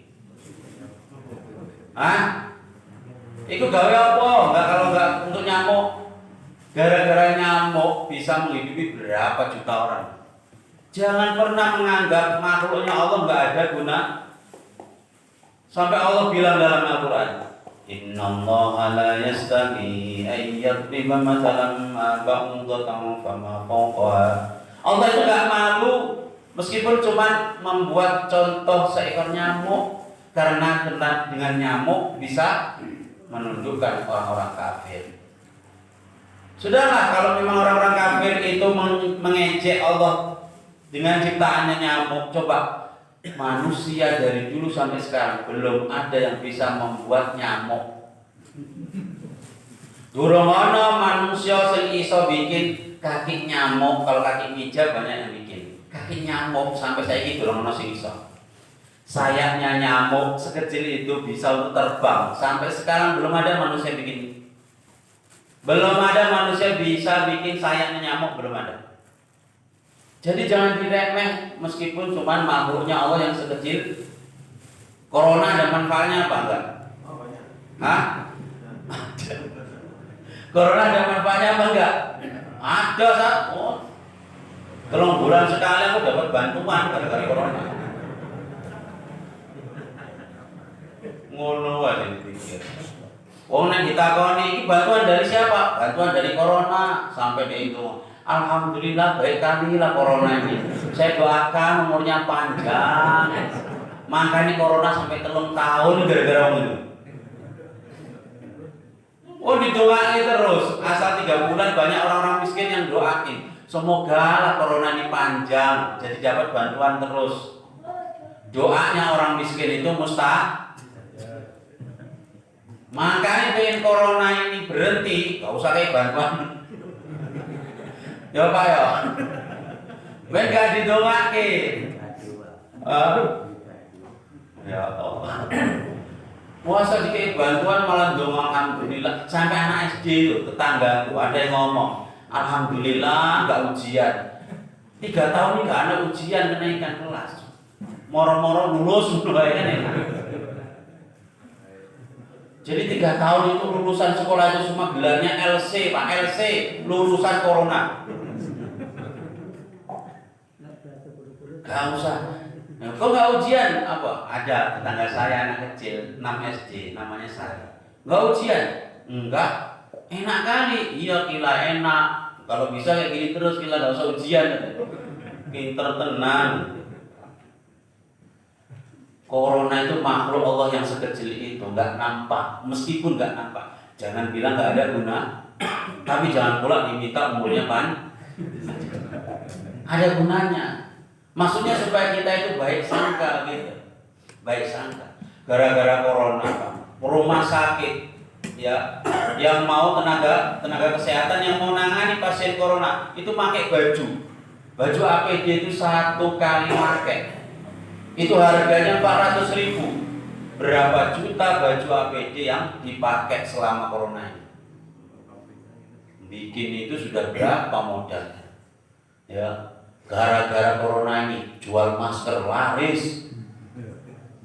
Itu gawe apa? Enggak kalau enggak untuk nyamuk. Gara-gara nyamuk bisa menghidupi berapa juta orang. Jangan pernah menganggap makhluknya Allah enggak ada guna. Sampai Allah bilang dalam Al-Quran, Innallaha la yastahi ayyadriba mathalan ma ba'udatan fama fawqaha. Allah itu enggak malu Meskipun cuma membuat contoh seekor nyamuk, karena dengan nyamuk bisa menundukkan orang-orang kafir. Sudahlah, kalau memang orang-orang kafir itu mengejek Allah dengan ciptaannya nyamuk, coba manusia dari dulu sampai sekarang belum ada yang bisa membuat nyamuk. Durung ana manusia sing iso bikin kaki nyamuk. Kalau kaki meja banyak yang bikin. Kaki nyamuk sampai saiki durung ana sing iso. Sayapnya nyamuk sekecil itu bisa untuk terbang. Sampai sekarang belum ada manusia bikin. Belum ada manusia bisa bikin sayapnya nyamuk, belum ada. Jadi jangan diremeh, meskipun cuma makhluknya Allah yang sekecil. Corona ada manfaatnya apa enggak? Hah? Corona ada manfaatnya apa enggak? Ada, Sat. Oh. 3 bulan sekali aku dapat bantuan gara-gara corona. Ngono aja dipikir. Oh, nek ditakoni iki bantuan dari siapa? Bantuan dari corona. Sampai dia itu, alhamdulillah baik kali lah corona ini. Saya doakan umurnya panjang. Makanya corona sampai 3 tahun gara-gara itu. Oh, didoain terus. Asal 3 bulan banyak orang-orang miskin yang doain. Semoga lah corona ini panjang, jadi dapat bantuan terus. Doanya orang miskin itu mustahil. Makanya pengen corona ini berhenti, gak usah kayak bantuan. Ya Pak ya. Ben gak didoake. Ya Allah. Puasa dikasih bantuan malah dongeng alhamdulillah. Sampai anak SD itu tetanggaku ada yang ngomong, alhamdulillah gak ujian. 3 tahun ini gak ada ujian kenaikan kelas. Moro-moro lulus kan. Jadi 3 tahun itu lulusan sekolah itu semua gelarnya LC, Pak, LC, lulusan corona. Gak usah. Nah, kok gak ujian? Apa? Ada tetangga saya anak kecil 6 SD namanya saya. Gak ujian? Enggak. Enak kali. Iya kila enak. Kalau bisa kayak gini terus kila gak usah ujian. Pinter tenang. Corona itu makhluk Allah yang sekecil itu, nggak nampak, meskipun nggak nampak. Jangan bilang nggak ada guna, tapi jangan pula diminta umurnya ada gunanya. Maksudnya supaya kita itu baik sangka gitu, baik sangka. Gara-gara corona, rumah sakit, ya, yang mau tenaga kesehatan yang mau nangani pasien corona itu pakai baju APD itu 1 kali pakai. Itu harganya 400.000. Berapa juta baju APD yang dipakai selama corona ini? Bikin itu sudah berapa modalnya? Ya, gara-gara corona ini jual masker laris.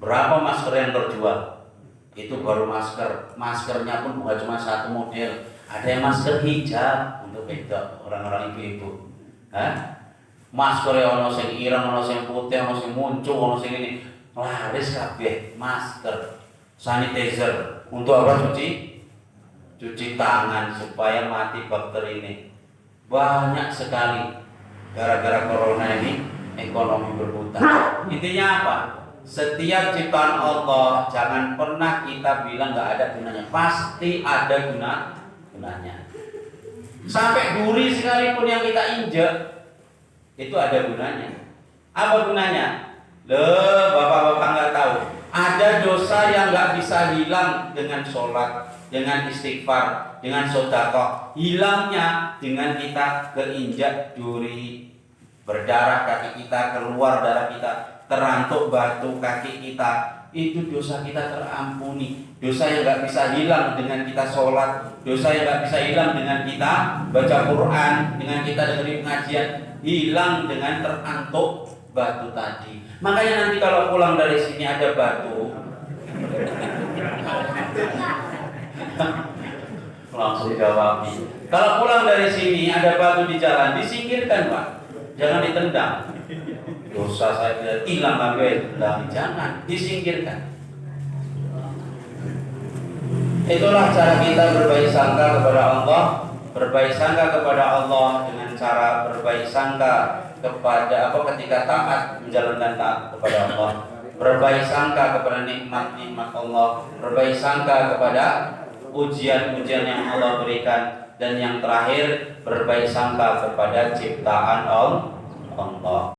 Berapa masker yang terjual? Itu baru masker. Maskernya pun bukan cuma 1 model. Ada yang masker hijab untuk bedok orang-orang ibu-ibu. Hah? Masker ono sing ireng, ono sing putih, ono sing muncul, ono sing ini laris kabeh. Masker, sanitizer, untuk apa? Cuci tangan supaya mati bakteri ini. Banyak sekali gara-gara corona ini ekonomi berputar. Intinya apa? Setiap ciptaan Allah jangan pernah kita bilang nggak ada gunanya. Pasti ada gunanya. Sampai duri sekalipun yang kita injek itu ada gunanya. Apa gunanya? Bapak-bapak nggak tahu. Ada dosa yang nggak bisa hilang dengan sholat, dengan istighfar, dengan sedekah. Hilangnya dengan kita keinjak duri, berdarah kaki kita, keluar darah kita, terantuk batu kaki kita. Itu dosa kita terampuni. Dosa yang nggak bisa hilang dengan kita sholat, dosa yang nggak bisa hilang dengan kita baca Quran, dengan kita dengerin pengajian. Hilang dengan terantuk batu tadi. Makanya nanti kalau pulang dari sini ada batu, langsung jawab. Kalau pulang dari sini ada batu di jalan, disingkirkan Pak, jangan ditendang. Dosa saya tidak hilang tapi jangan disingkirkan. Itulah cara kita berbaik sangka kepada Allah. Berbaik sangka kepada Allah dengan cara berbaik sangka kepada ketika taat menjalankan taat kepada Allah, berbaik sangka kepada nikmat-nikmat Allah, berbaik sangka kepada ujian-ujian yang Allah berikan, dan yang terakhir berbaik sangka kepada ciptaan Allah.